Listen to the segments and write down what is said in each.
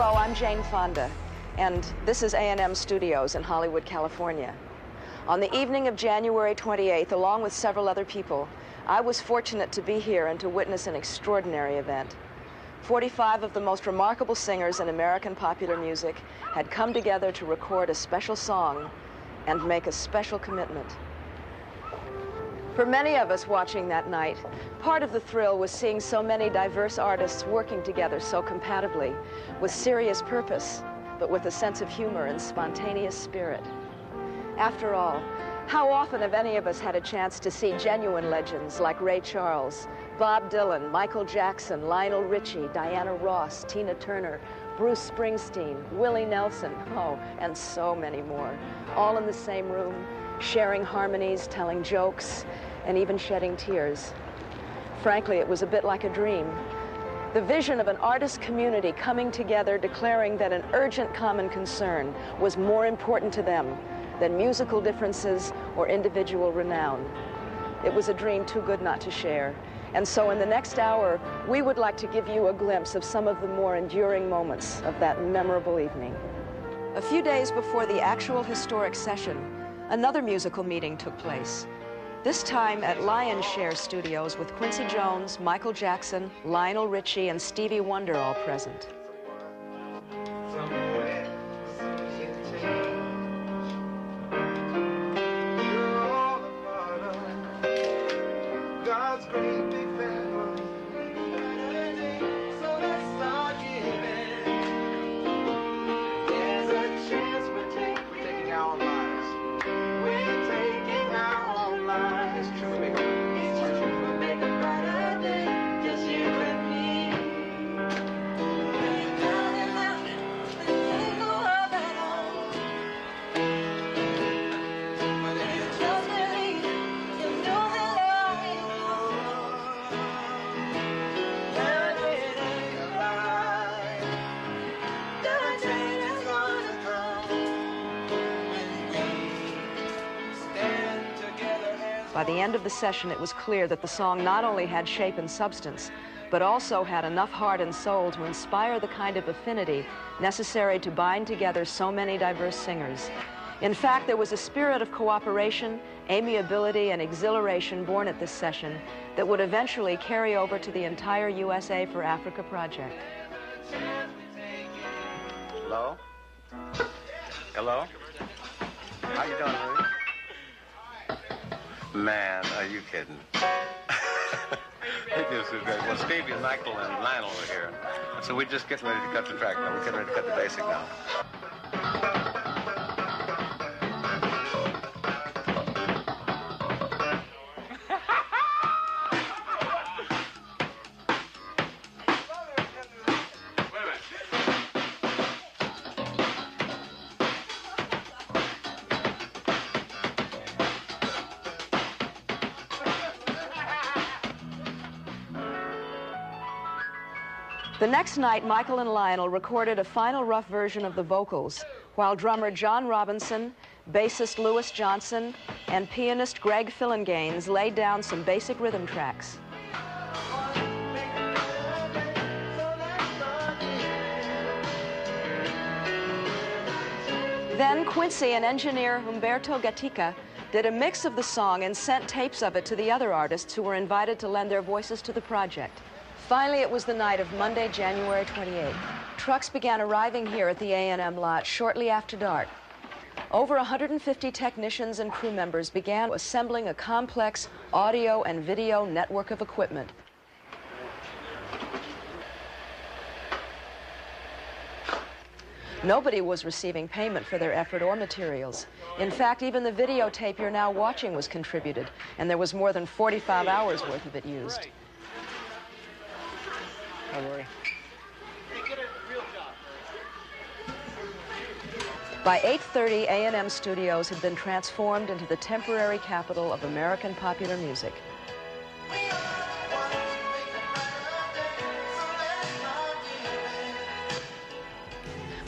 Hello, I'm Jane Fonda, and this is A&M Studios in Hollywood, California. On the evening of January 28th, along with several other people, I was fortunate to be here and to witness an extraordinary event. 45 of the most remarkable singers in American popular music had come together to record a special song and make a special commitment. For many of us watching that night, part of the thrill was seeing so many diverse artists working together so compatibly, with serious purpose, but with a sense of humor and spontaneous spirit. After all, how often have any of us had a chance to see genuine legends like Ray Charles, Bob Dylan, Michael Jackson, Lionel Richie, Diana Ross, Tina Turner, Bruce Springsteen, Willie Nelson, oh, and so many more, all in the same room, sharing harmonies, telling jokes, and even shedding tears. Frankly, it was a bit like a dream. The vision of an artist community coming together, declaring that an urgent common concern was more important to them than musical differences or individual renown. It was a dream too good not to share. And so in the next hour, we would like to give you a glimpse of some of the more enduring moments of that memorable evening. A few days before the actual historic session, another musical meeting took place. This time at Lion's Share Studios with Quincy Jones, Michael Jackson, Lionel Richie, and Stevie Wonder all present. By the end of the session, it was clear that the song not only had shape and substance, but also had enough heart and soul to inspire the kind of affinity necessary to bind together so many diverse singers. In fact, there was a spirit of cooperation, amiability, and exhilaration born at this session that would eventually carry over to the entire USA for Africa project. Hello? Hello? How you doing, Louie? Man, are you kidding? It just is great. Well, Stevie and Michael and Lionel were here. So we're just getting ready to cut the track now. We're getting ready to cut the basic now. The next night, Michael and Lionel recorded a final rough version of the vocals, while drummer John Robinson, bassist Louis Johnson, and pianist Greg Phillinganes laid down some basic rhythm tracks. Then Quincy and engineer Humberto Gatica did a mix of the song and sent tapes of it to the other artists who were invited to lend their voices to the project. Finally, it was the night of Monday, January 28th. Trucks began arriving here at the A&M lot shortly after dark. Over 150 technicians and crew members began assembling a complex audio and video network of equipment. Nobody was receiving payment for their effort or materials. In fact, even the videotape you're now watching was contributed, and there was more than 45 hours worth of it used. Don't worry. By 8:30, A&M Studios had been transformed into the temporary capital of American popular music.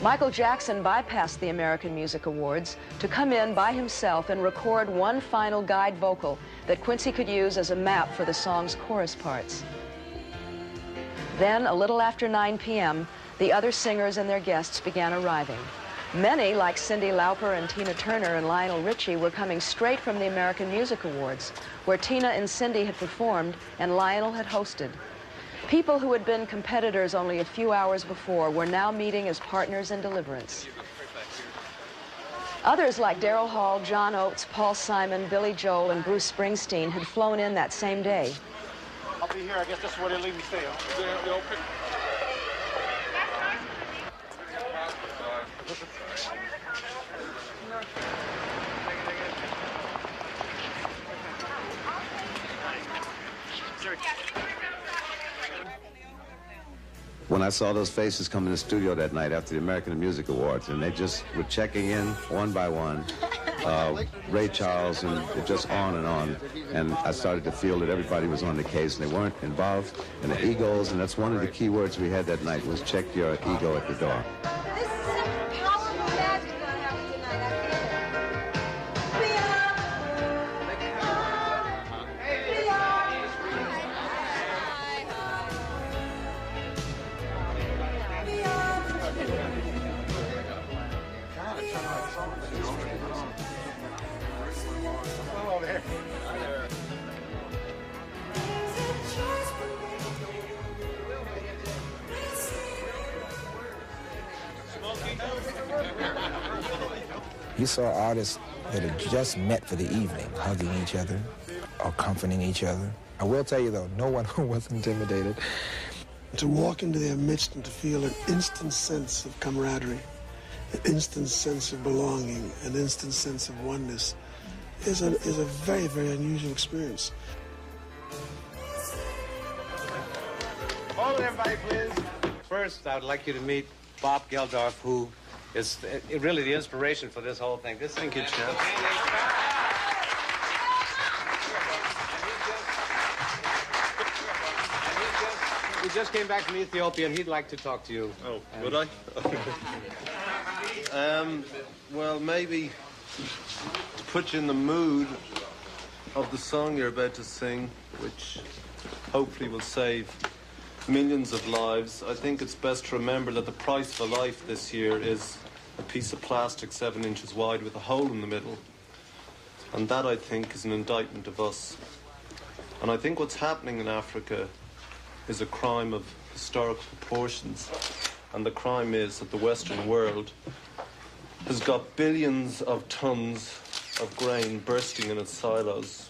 Michael Jackson bypassed the American Music Awards to come in by himself and record one final guide vocal that Quincy could use as a map for the song's chorus parts. Then, a little after 9 p.m., the other singers and their guests began arriving. Many, like Cyndi Lauper and Tina Turner and Lionel Richie, were coming straight from the American Music Awards, where Tina and Cyndi had performed and Lionel had hosted. People who had been competitors only a few hours before were now meeting as partners in deliverance. Others like Daryl Hall, John Oates, Paul Simon, Billy Joel, and Bruce Springsteen had flown in that same day. I'll be here. I guess that's where they leave me stay. When I saw those faces come in the studio that night after the American Music Awards, and they just were checking in one by one, Ray Charles, and just on, and I started to feel that everybody was on the case, and they weren't involved in the egos, and that's one of the key words we had that night was check your ego at the door. This is some powerful magic going on tonight. You saw artists that had just met for the evening, hugging each other or comforting each other. I will tell you, though, no one was intimidated. To walk into their midst and to feel an instant sense of camaraderie, an instant sense of belonging, an instant sense of oneness is a very, very unusual experience. Hold it, everybody, please. First, I would like you to meet Bob Geldof, who is really the inspiration for this whole thing. Thank you, Chip. He just came back from Ethiopia, and he'd like to talk to you. Oh, would I? Well, maybe to put you in the mood of the song you're about to sing, which hopefully will save millions of lives, I think it's best to remember that the price of a life this year is a piece of plastic 7 inches wide with a hole in the middle. And that, I think, is an indictment of us. And I think what's happening in Africa is a crime of historical proportions. And the crime is that the Western world has got billions of tons of grain bursting in its silos,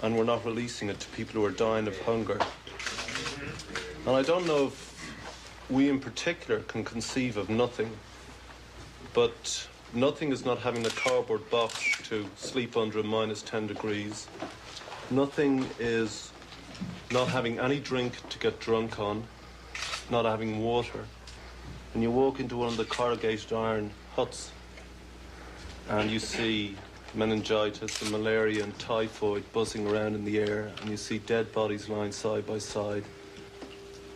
and we're not releasing it to people who are dying of hunger. And I don't know if we in particular can conceive of nothing, but nothing is not having a cardboard box to sleep under at -10 degrees. Nothing is not having any drink to get drunk on, not having water. And you walk into one of the corrugated iron huts and you see meningitis and malaria and typhoid buzzing around in the air, and you see dead bodies lying side by side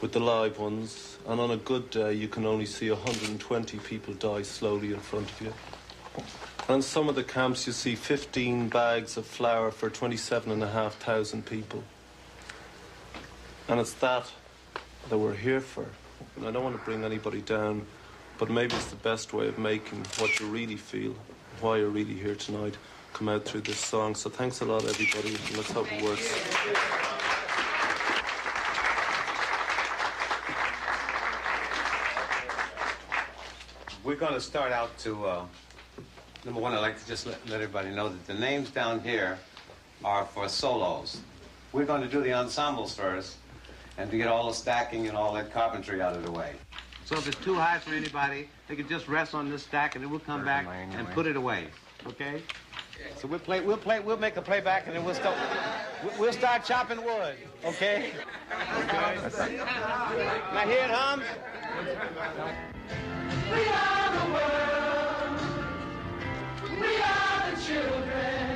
with the live ones, and on a good day you can only see 120 people die slowly in front of you. And in some of the camps you see 15 bags of flour for 27,500 people. And it's that we're here for. And I don't want to bring anybody down, but maybe it's the best way of making what you really feel, why you're really here tonight, come out through this song. So thanks a lot, everybody, and let's hope it works. We're going to start out to, number one, I'd like to just let everybody know that the names down here are for solos. We're going to do the ensembles first, and to get all the stacking and all that carpentry out of the way. So if it's too high for anybody, they can just rest on this stack, and then we'll come back and put it away. Okay? So we'll make a playback, and then we'll start chopping wood. Okay? Okay. Now hear it hum? We are the world. We are the children.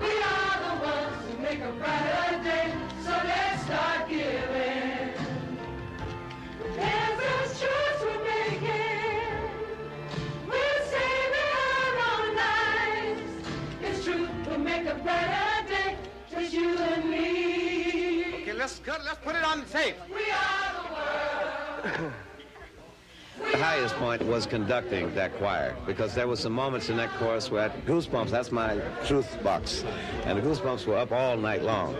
We are the ones who make a brighter day. So let's start giving. There's a choice we're making. We're saving our own lives. It's true, we'll make a brighter day. Just you and me. Okay, let's put it on the tape. We are the world. highest point was conducting that choir, because there were some moments in that chorus where I had goosebumps. That's my truth box. And the goosebumps were up all night long.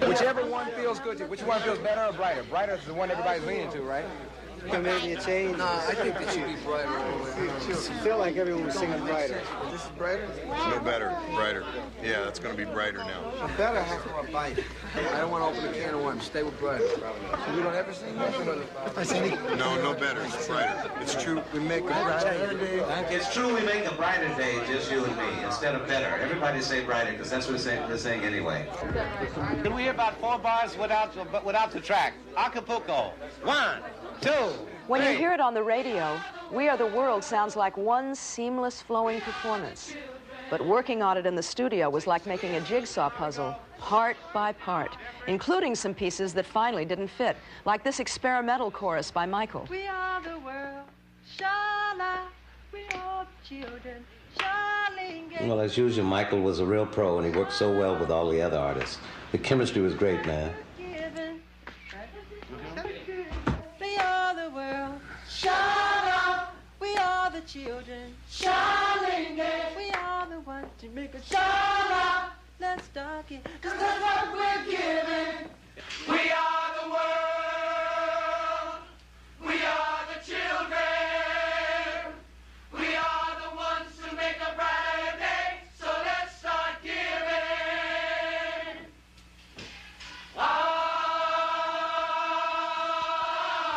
Whichever one feels good to you. Which one feels better or brighter? Brighter is the one everybody's leaning to, right? Maybe a change. No, I think it should be brighter. I feel like everyone was singing brighter. This is brighter? No better, brighter. Yeah, it's going to be brighter now. Better have more bite. I don't want to open a can of worms. Stay with brighter. So we don't ever sing that? No better. It's brighter. It's true. We make a brighter day. It's true we make a brighter day, just you and me, instead of better. Everybody say brighter, because that's what they're saying anyway. Can we hear about 4 bars without the track? Acapulco. 1, 2, When you hear it on the radio, We Are the World sounds like one seamless, flowing performance. But working on it in the studio was like making a jigsaw puzzle, part by part, including some pieces that finally didn't fit, like this experimental chorus by Michael. We are the world, shala, we are children, shaling. Well, as usual, Michael was a real pro, and he worked so well with all the other artists. The chemistry was great, man. We are the world, shala, we are the children, shaling. We are the ones to make a shala. Let's start it, 'cause that's what we're giving. We are the world, we are the children, we are the ones to make a brighter day, so let's start giving.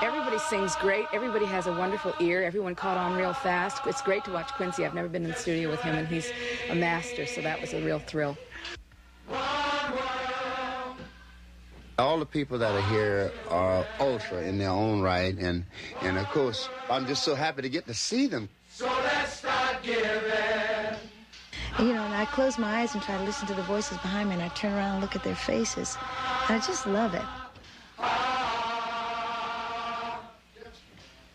Everybody sings great. Everybody has a wonderful ear. Everyone caught on real fast. It's great to watch Quincy. I've never been in the studio with him, and he's a master, so that was a real thrill. All the people that are here are ultra in their own right, and of course, I'm just so happy to get to see them. So let's start giving. You know, and I close my eyes and try to listen to the voices behind me, and I turn around and look at their faces. And I just love it.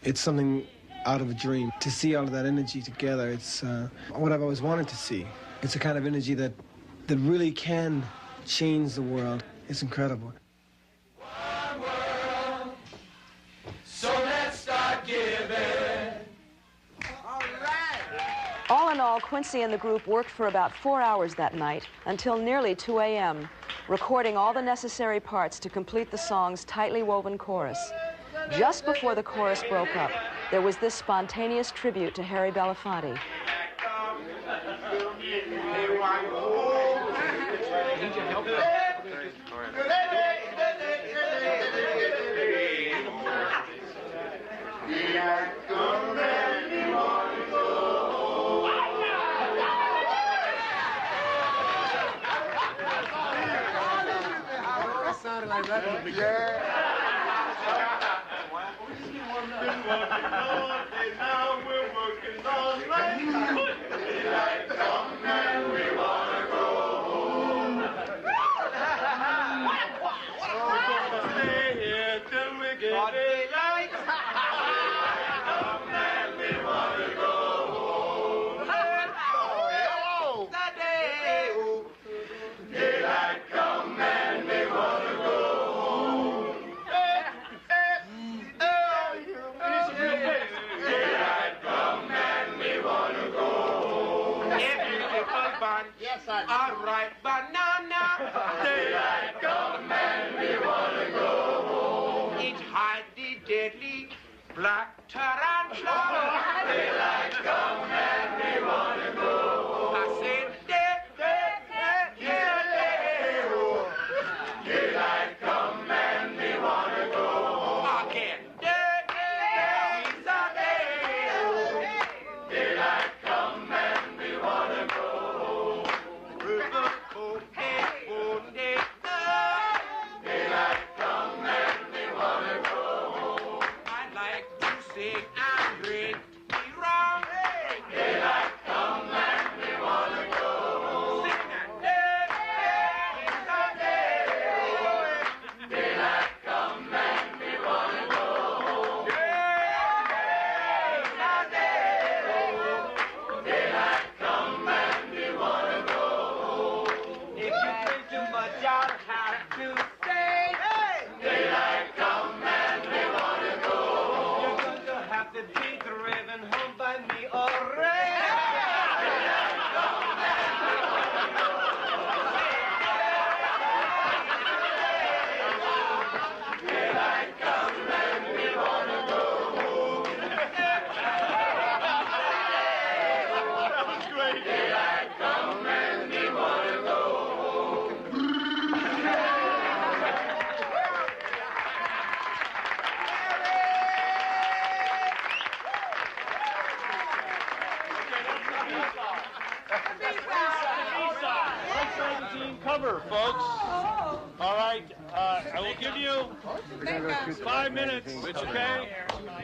It's something out of a dream. To see all of that energy together, it's what I've always wanted to see. It's a kind of energy that really can change the world. It's incredible. So let's start giving. All in all, Quincy and the group worked for about 4 hours that night, until nearly 2 a.m., recording all the necessary parts to complete the song's tightly woven chorus. Just before the chorus broke up, there was this spontaneous tribute to Harry Belafonte. All right, banana. Daylight come and we wanna go home. It's hide the deadly black tarantula. Daylight come and we wanna go home. I said daylight come and we wanna go home. Again, daylight come and we wanna go home. Daylight come and we wanna go home. I like to sing and drink me wrong. but y'all have to stay. Daylight come and we wanna go home. You're going to have to be driven home by me or rain. Daylight come and we wanna go home. Daylight come and we wanna go home. Daylight come and we wanna go home. Cover, folks. All right, I will give you 5 minutes, okay?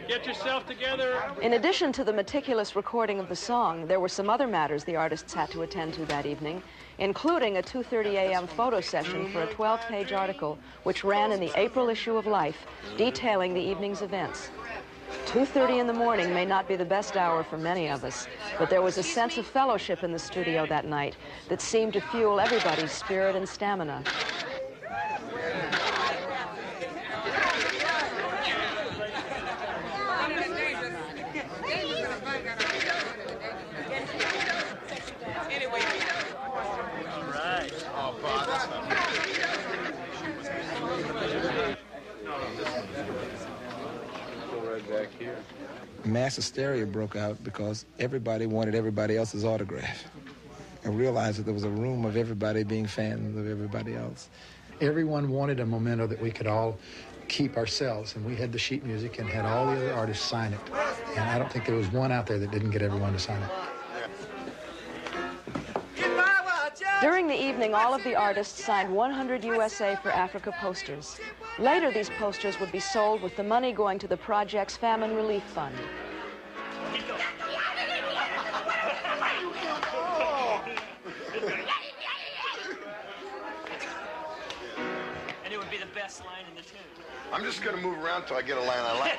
Get yourself together. In addition to the meticulous recording of the song, there were some other matters the artists had to attend to that evening, including a 2:30 a.m. photo session for a 12-page article which ran in the April issue of Life, detailing the evening's events. 2:30 in the morning may not be the best hour for many of us, but there was a sense of fellowship in the studio that night that seemed to fuel everybody's spirit and stamina. Back here. Mass hysteria broke out because everybody wanted everybody else's autograph. I realized that there was a room of everybody being fans of everybody else. Everyone wanted a memento that we could all keep ourselves, and we had the sheet music and had all the other artists sign it. And I don't think there was one out there that didn't get everyone to sign it. During the evening, all of the artists signed 100 USA for Africa posters. Later, these posters would be sold with the money going to the project's Famine Relief Fund. And it would be the best line in the tune. I'm just going to move around till I get a line I like.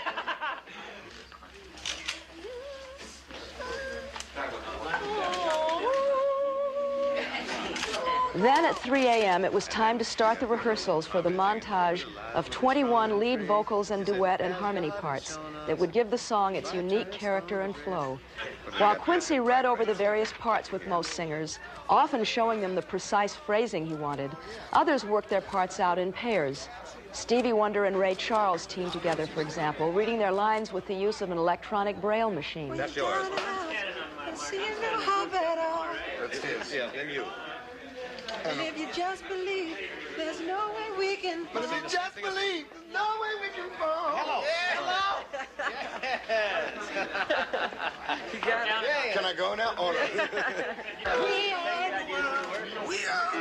Then at 3 a.m., it was time to start the rehearsals for the montage of 21 lead vocals and duet and harmony parts that would give the song its unique character and flow. While Quincy read over the various parts with most singers, often showing them the precise phrasing he wanted, others worked their parts out in pairs. Stevie Wonder and Ray Charles teamed together, for example, reading their lines with the use of an electronic braille machine. That's yours. That's his. Yeah, and you. And if you just believe, there's no way we can fall. But if you just believe, there's no way we can fall. Hello. Yeah, hello. You got it. Yeah. Can I go now? Oh, no. We are the world. We are.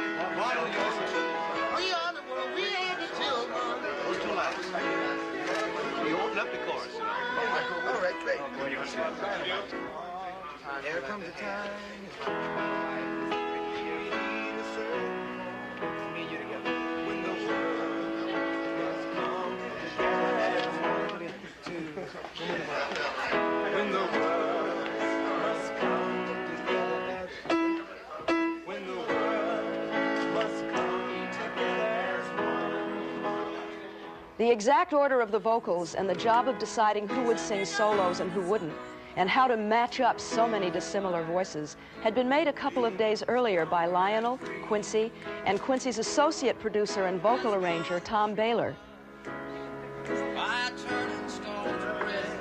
We are the world. We are the children. Those two lines. You open up the chorus. All right, great. There comes a time. When the world must come together, when the world must come together as one. The exact order of the vocals and the job of deciding who would sing solos and who wouldn't, and how to match up so many dissimilar voices, had been made a couple of days earlier by Lionel, Quincy, and Quincy's associate producer and vocal arranger, Tom Baylor. By turning stone to bread.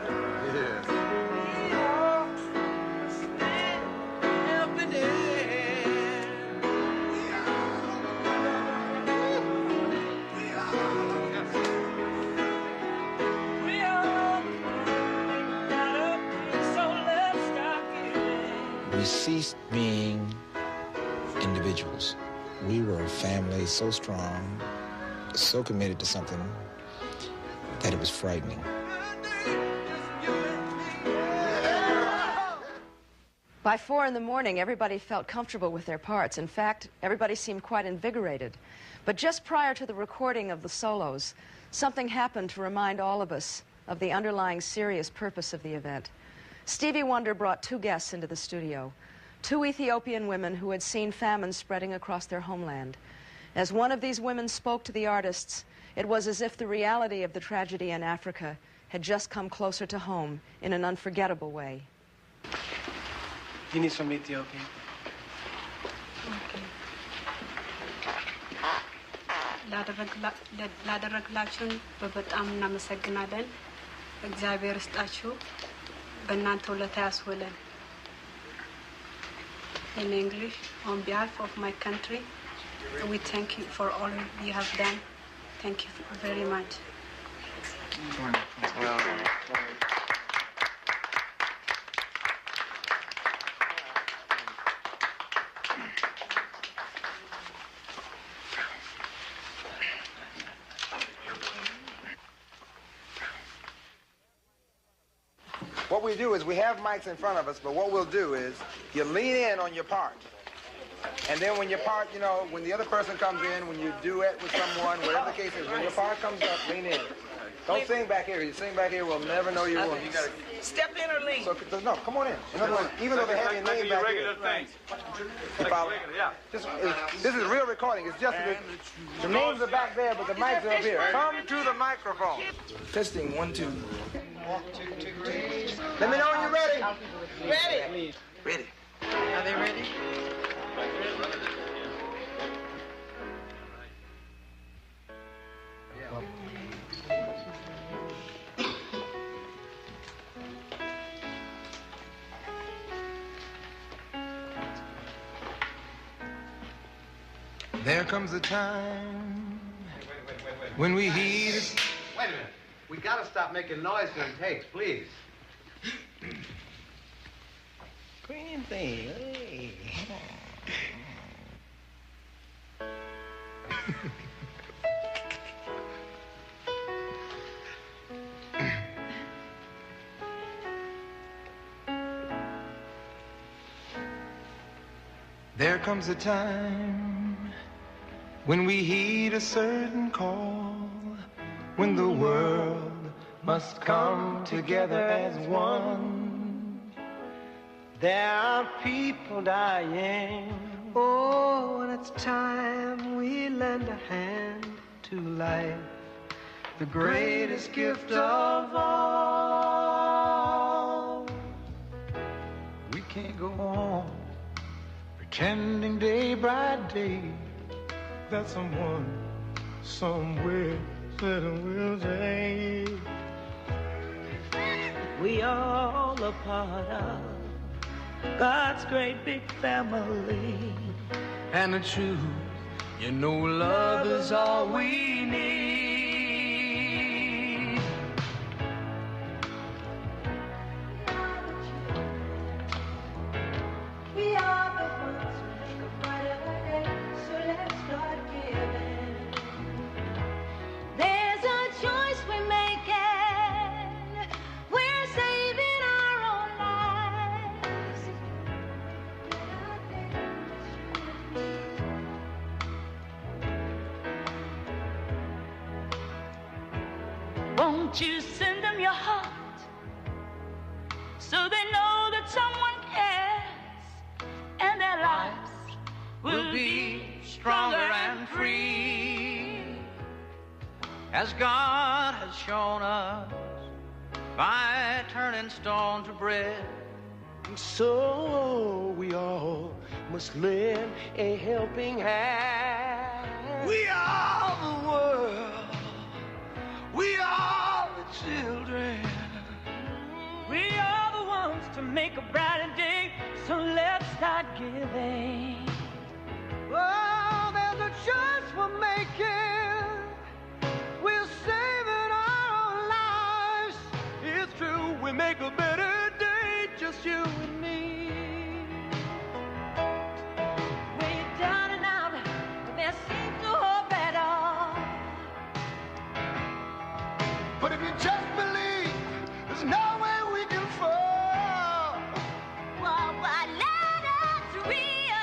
Every day. We are. So let's start giving. We ceased being individuals. We were a family so strong, so committed to something that it was frightening. By 4 in the morning, everybody felt comfortable with their parts. In fact, everybody seemed quite invigorated. But just prior to the recording of the solos, something happened to remind all of us of the underlying serious purpose of the event. Stevie Wonder brought 2 guests into the studio, 2 Ethiopian women who had seen famine spreading across their homeland. As one of these women spoke to the artists, it was as if the reality of the tragedy in Africa had just come closer to home in an unforgettable way. You need some Ethiopian. ላደረግላችሁን በጣም እናመሰግናለን። እግዚአብሔር ይስጣችሁ፣ በእናንተ ውለታ ያስውለን። In English, on behalf of my country, we thank you for all you have done. Thank you very much. What we do is we have mics in front of us, but what we'll do is you lean in on your part. And then when your part, you know, when the other person comes in, when you duet with someone, whatever the case is, when your part comes up, lean in. Don't sing back here. You sing back here, we'll never know your voice. You gotta step in or lean. So, no, come on in. In other words, even though they have your name back here. You follow? This is real recording. It's just the names are back there, but the mics are up here. Come to the microphone. Testing, 1, 2. Let me know when you're ready. Ready. Ready. Are they ready? There comes a time when we heed. Wait a minute. We gotta stop making noise during takes, please. Green thing. Hey. There comes a time when we heed a certain call, when the world must come together as one. There are people dying. Oh, and it's time we lend a hand to life, the greatest gift of all. We can't go on pretending day by day that someone somewhere said will change. We all a part of God's great big family. And the truth, you know, love is all we need. We are the ones who make a brighter day, so let's start giving. There's a choice we're making. We're saving our own lives. Won't you send them your heart so they know that someone cares and their lives will be stronger and free, as God has shown us by turning stone to bread. So we all must lend a helping hand. We are the world. We are the children. we are the ones to make a brighter day, so let's start giving. Oh, there's a choice we're making. We're saving our own lives. It's true, we make a better day, just you and me. We're down and out, but there seems no hope at all. But if you just believe, there's no way we can fall. Why let us realize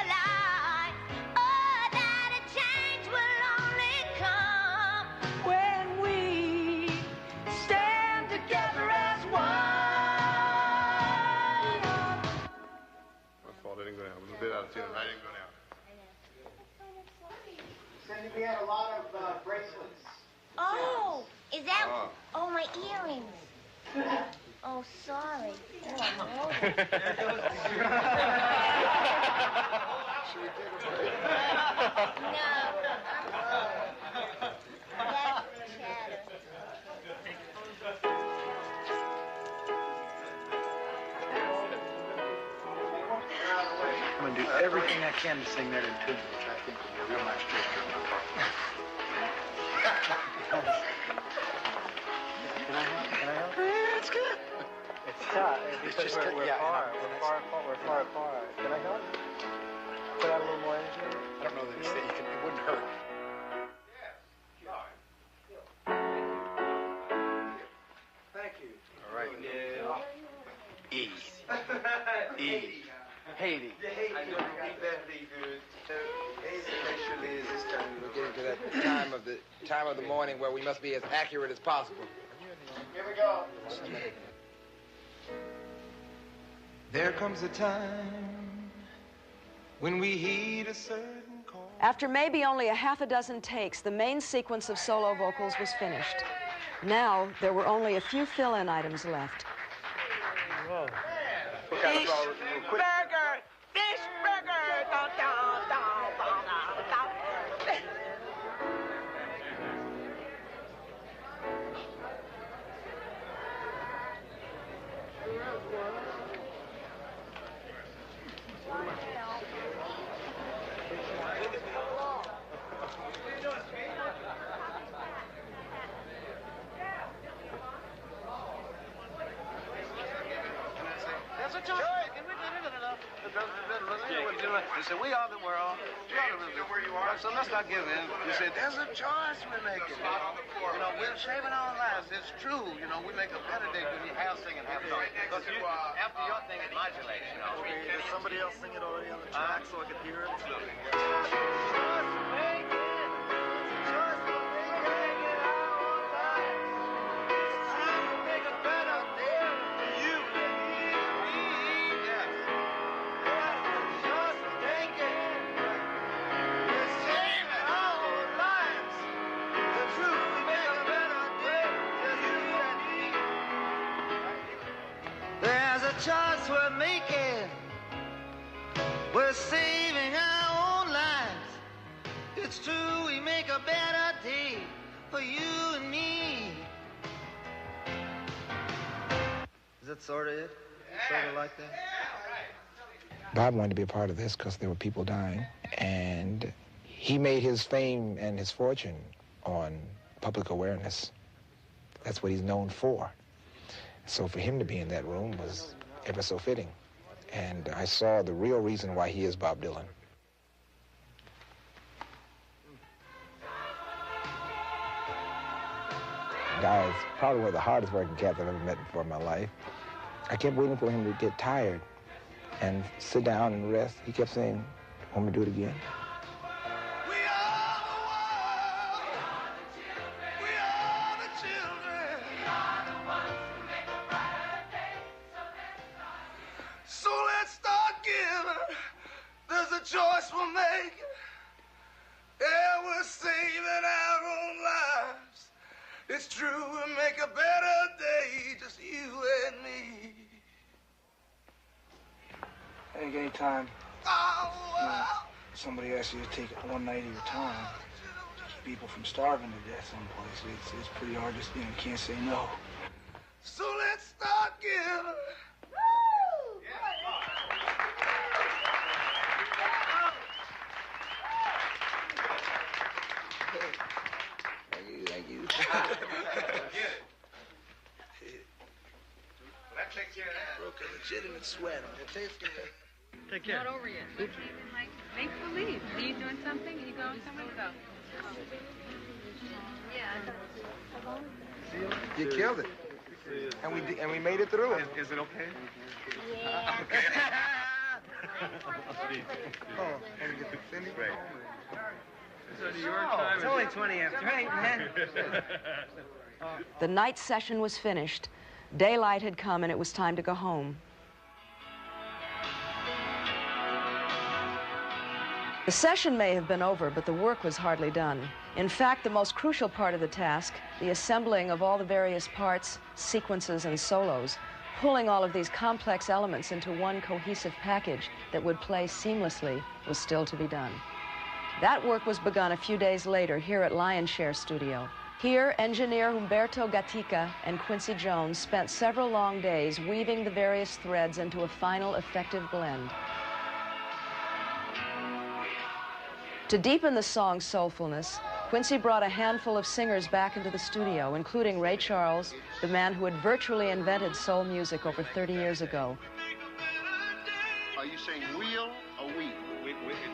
think we had a lot of bracelets. Oh, is that? Oh, my earrings. Oh, sorry. Oh, I'm old. Should we take a break? No. That's chatter. I'm going to do everything I can to sing that in tune, which I think will be a real nice trick. Can I help? It's good. It's tough. Because we're far apart. Can I help? Put out a little more energy? I don't know that it wouldn't hurt. Thank you. All right. Yeah. Easy. Easy. Haiti. I know exactly good. Especially this time. We're getting to that time of the morning where we must be as accurate as possible. Here we go. There comes a time when we heed a certain call. After maybe only a half a dozen takes, the main sequence of solo vocals was finished. Now, there were only a few fill-in items left. Whoa. Fish burger! Fish burger! Da, da, da, da, da. There's a choice. You say, we are the world. We are the world. Where you are. So let's not give in. You say, there's a choice we're making. You know, we're shaping our lives. It's true. You know, we make a better day when you have singing, have song. Because after your thing, it modulates, you know. Okay, did somebody else sing it already on the track so I could hear it? There's a choice we're making. We're saving our own lives. It's true, we make a better day for you and me. Is that sort of it? Sort of like that? Bob wanted to be a part of this because there were people dying, and he made his fame and his fortune on public awareness. That's what he's known for. So for him to be in that room was ever so fitting. And I saw the real reason why he is Bob Dylan. The guy is probably one of the hardest working cats I've ever met before in my life. I kept waiting for him to get tired and sit down and rest. He kept saying, "Want me to do it again?" So let's start giving. There's a choice we're making. Yeah, we're saving our own lives. It's true, we'll make a better day, just you and me. I think any time somebody asks you to take one night of your time to keep people from starving to death someplace, it's pretty hard to, you can't say no. So let's start giving. Thank you. That takes care of that. Broke a legitimate sweat. It tastes good. Take care. Not over yet. Make believe. Are you doing something? Are you going somewhere? Go. Yeah. You killed it. And we made it through. Is it okay? Yeah. Oh, and you get the Cindy? Right. It's only 20 after 8, man. The night session was finished. Daylight had come and it was time to go home. The session may have been over, but the work was hardly done. In fact, the most crucial part of the task, the assembling of all the various parts, sequences, and solos, pulling all of these complex elements into one cohesive package that would play seamlessly, was still to be done. That work was begun a few days later here at Lionshare Studio. Here, engineer Humberto Gatica and Quincy Jones spent several long days weaving the various threads into a final effective blend. To deepen the song's soulfulness, Quincy brought a handful of singers back into the studio, including Ray Charles, the man who had virtually invented soul music over 30 years ago. Are you saying wheel or we?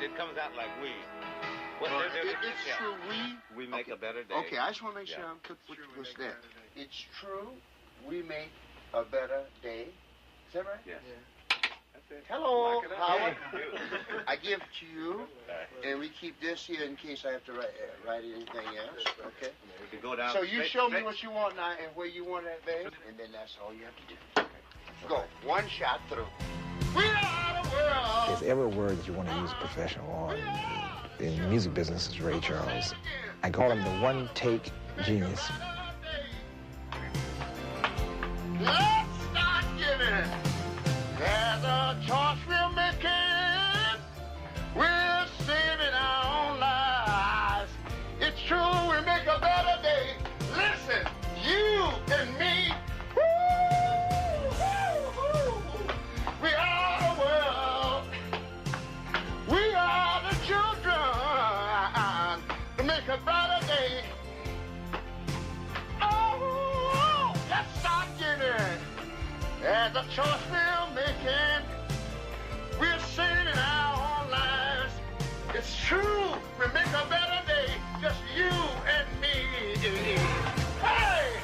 It comes out like we. It's true We make a better day. Okay, I just want to make sure I'm what's there. It's true we make a better day. Is that right? Yes. Hello, Howard. I give it to you, and we keep this here in case I have to write anything else. Okay. We can go down. So you show me what you want now and where you want that, babe, and then that's all you have to do. Okay. Go. One shot through. We are the world. If every word that you want to use a professional on in the music business is Ray Charles. I call him the one-take genius. Let's start giving. There's a choice we're making. We're saving our own lives. It's true, we make a better day. Listen, you and me. We are the world. We are the children to make a better day. Oh, let's start giving. There's a choice we're making. We're saving our own lives. It's true, we make a better day. Just you and me. Hey!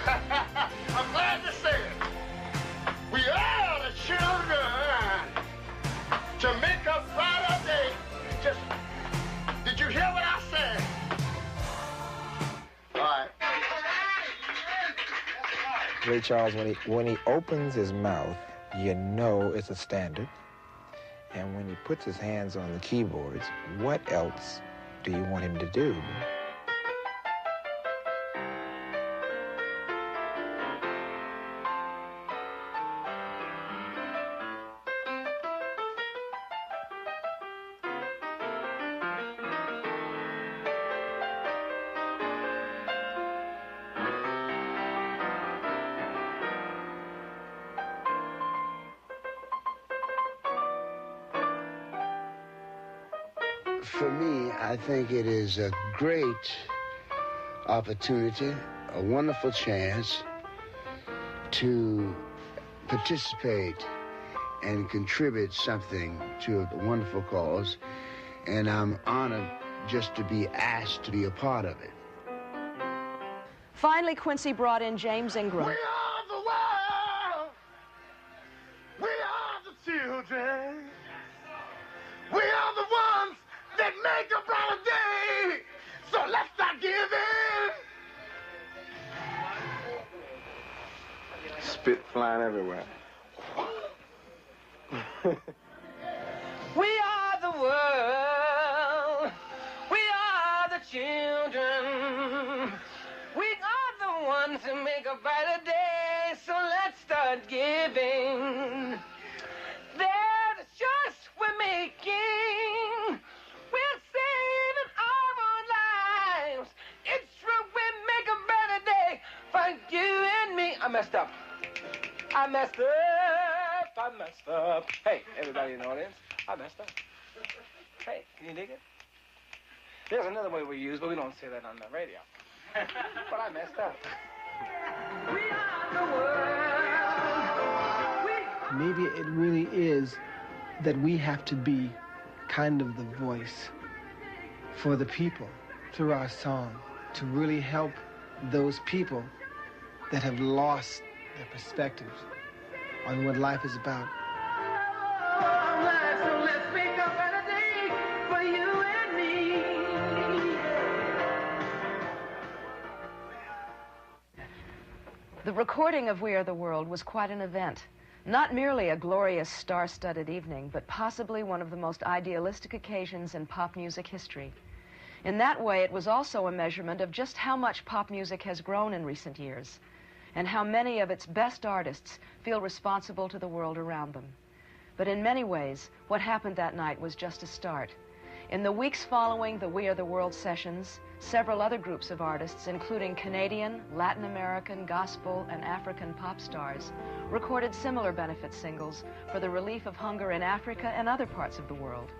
I'm glad to say it. We are the children to make a brighter day. Just, did you hear what I said? All right. Ray Charles, when he opens his mouth, you know it's a standard. And when he puts his hands on the keyboards, what else do you want him to do? For me, I think it is a great opportunity, a wonderful chance to participate and contribute something to a wonderful cause, and I'm honored just to be asked to be a part of it. Finally, Quincy brought in James Ingram. We are the world. We are the children. We are the ones that make a brighter day. So let's start giving. Spit flying everywhere. We are the world. We are the children. We are the ones who make a brighter day. So let's start giving. There's a choice we're making. We're saving our own lives. It's true, we make a better day for you and me. I messed up. I messed up. Hey, everybody in the audience, I messed up. Hey, can you dig it? There's another way we use, but we don't say that on the radio. But I messed up. We are the world. Maybe it really is that we have to be kind of the voice for the people through our song to really help those people that have lost their perspectives on what life is about. So let's make a better day for you and me. The recording of We Are the World was quite an event. Not merely a glorious star-studded evening, but possibly one of the most idealistic occasions in pop music history. In that way, it was also a measurement of just how much pop music has grown in recent years, and how many of its best artists feel responsible to the world around them. But in many ways, what happened that night was just a start. In the weeks following the We Are the World sessions, several other groups of artists, including Canadian, Latin American, gospel, and African pop stars, recorded similar benefit singles for the relief of hunger in Africa and other parts of the world.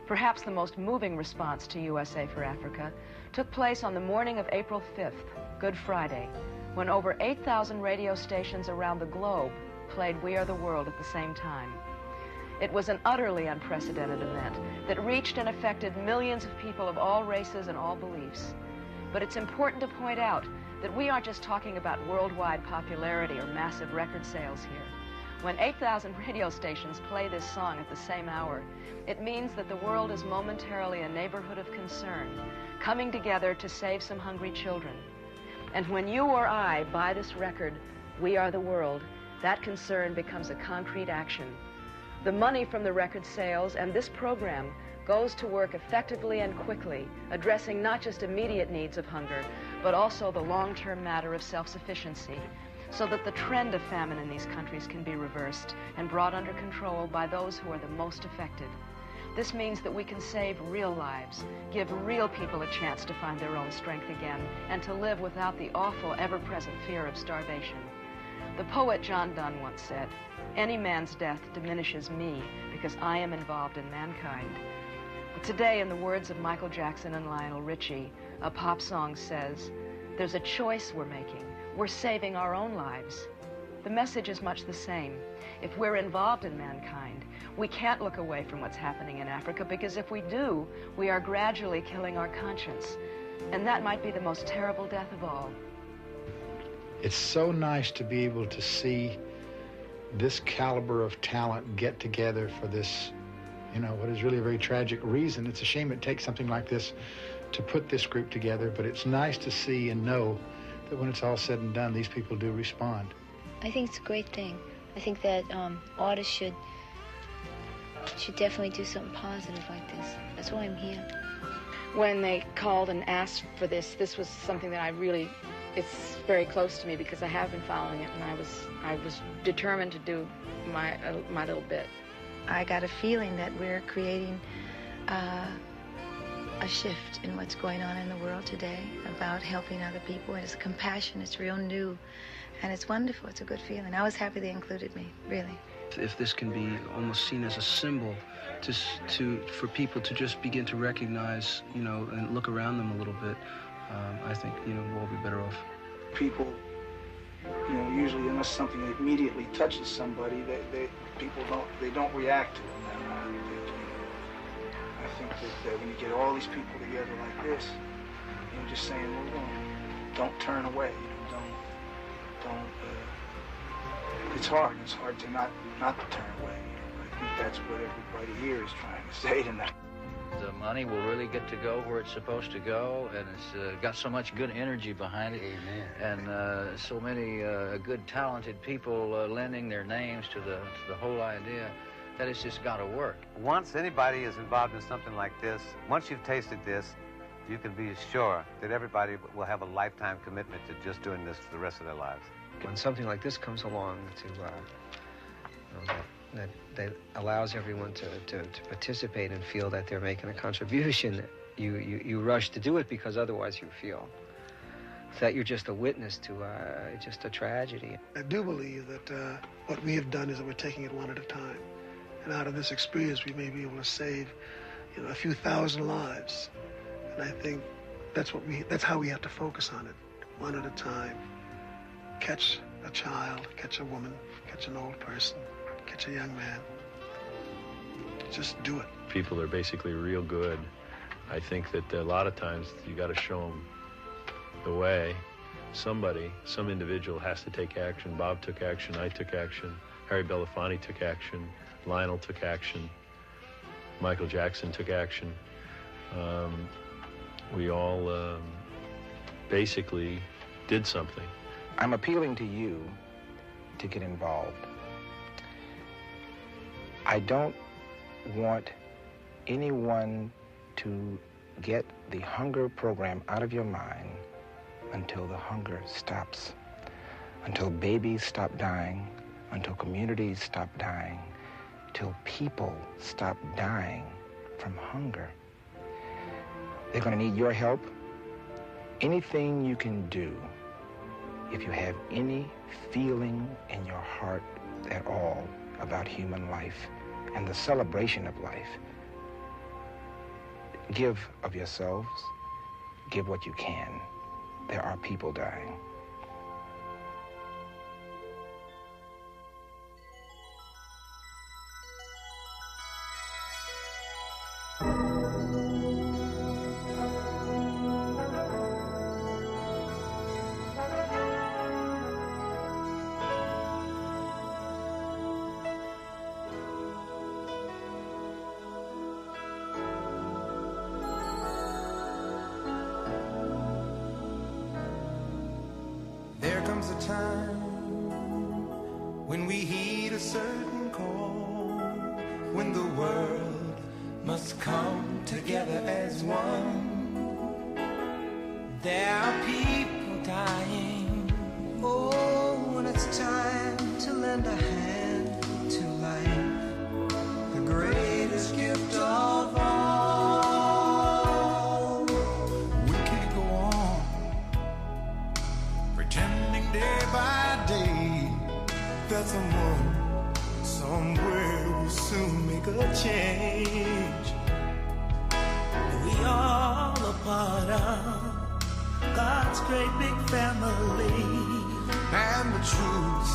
Perhaps the most moving response to USA for Africa took place on the morning of April 5th, Good Friday, when over 8,000 radio stations around the globe played We Are the World at the same time. It was an utterly unprecedented event that reached and affected millions of people of all races and all beliefs. But it's important to point out that we aren't just talking about worldwide popularity or massive record sales here. When 8,000 radio stations play this song at the same hour, it means that the world is momentarily a neighborhood of concern, coming together to save some hungry children. And when you or I buy this record, We Are the World, that concern becomes a concrete action. The money from the record sales and this program goes to work effectively and quickly, addressing not just immediate needs of hunger, but also the long-term matter of self-sufficiency, so that the trend of famine in these countries can be reversed and brought under control by those who are the most affected. This means that we can save real lives, give real people a chance to find their own strength again, and to live without the awful, ever-present fear of starvation. The poet John Donne once said, "Any man's death diminishes me because I am involved in mankind." But today, in the words of Michael Jackson and Lionel Richie, a pop song says, "There's a choice we're making. We're saving our own lives." The message is much the same. If we're involved in mankind, we can't look away from what's happening in Africa, because if we do, we are gradually killing our conscience. And that might be the most terrible death of all. It's so nice to be able to see this caliber of talent get together for this, what is really a very tragic reason. It's a shame it takes something like this to put this group together, but it's nice to see and know that when it's all said and done, these people do respond. I think it's a great thing. I think that artists should definitely do something positive like this. That's why I'm here. When they called and asked for this was something that it's very close to me because I have been following it, and I was determined to do my little bit. I got a feeling that we're creating a shift in what's going on in the world today about helping other people. And it's compassion. It's real new, and it's wonderful. It's a good feeling. I was happy they included me, really. If this can be almost seen as a symbol for people to just begin to recognize, and look around them a little bit, I think, we'll all be better off. People, usually unless something immediately touches somebody, people don't react to it. I think that when you get all these people together like this, you're just saying, well, don't turn away. Don't. It's hard. It's hard to not to turn away. I think that's what everybody here is trying to say tonight. The money will really get to go where it's supposed to go, and it's got so much good energy behind it. Amen. And so many good, talented people lending their names to the whole idea that it's just got to work. Once anybody is involved in something like this, once you've tasted this, you can be sure that everybody will have a lifetime commitment to just doing this for the rest of their lives. When something like this comes along that allows everyone to participate and feel that they're making a contribution, you rush to do it, because otherwise you feel that you're just a witness to just a tragedy. I do believe that what we have done is that we're taking it one at a time. And out of this experience, we may be able to save a few thousand lives. And I think that's how we have to focus on it, one at a time. Catch a child, catch a woman, catch an old person, catch a young man. Just do it. People are basically real good. I think that a lot of times you got to show them the way. Some individual has to take action. Bob took action, I took action, Harry Belafonte took action, Lionel took action, Michael Jackson took action. We all basically did something. I'm appealing to you to get involved, I don't want anyone to get the hunger program out of your mind until the hunger stops, until babies stop dying, until communities stop dying, till people stop dying from hunger. They're going to need your help. Anything you can do, if you have any feeling in your heart at all about human life and the celebration of life, give of yourselves, give what you can. There are people dying. There comes a time when we heed a certain call, when the world must come together as one. There are people dying. Oh, when it's time to lend a hand to life, the greatest gift of all. We can't go on pretending day by day that someone somewhere will soon make a change. We all a part of God's great big family. And the truth,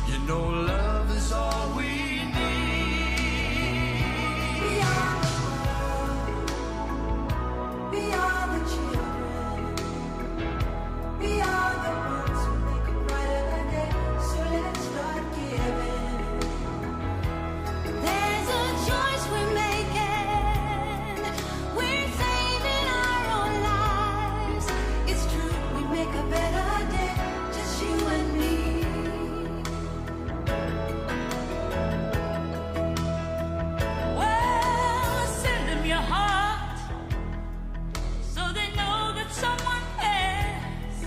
you know, love is all we need. We are the world. We are the children. We are the ones who make a brighter day. So let's start giving. There's a choice we're making. We're saving our own lives. It's true, we make a better day. Just you and me. Well, send them your heart so they know that someone cares,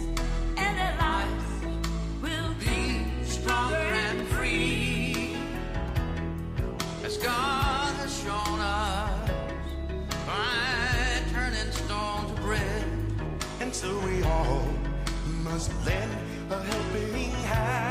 and their lives will be stronger and free, as God has shown us by turning stone to bread. And so we all must lend a helping hand.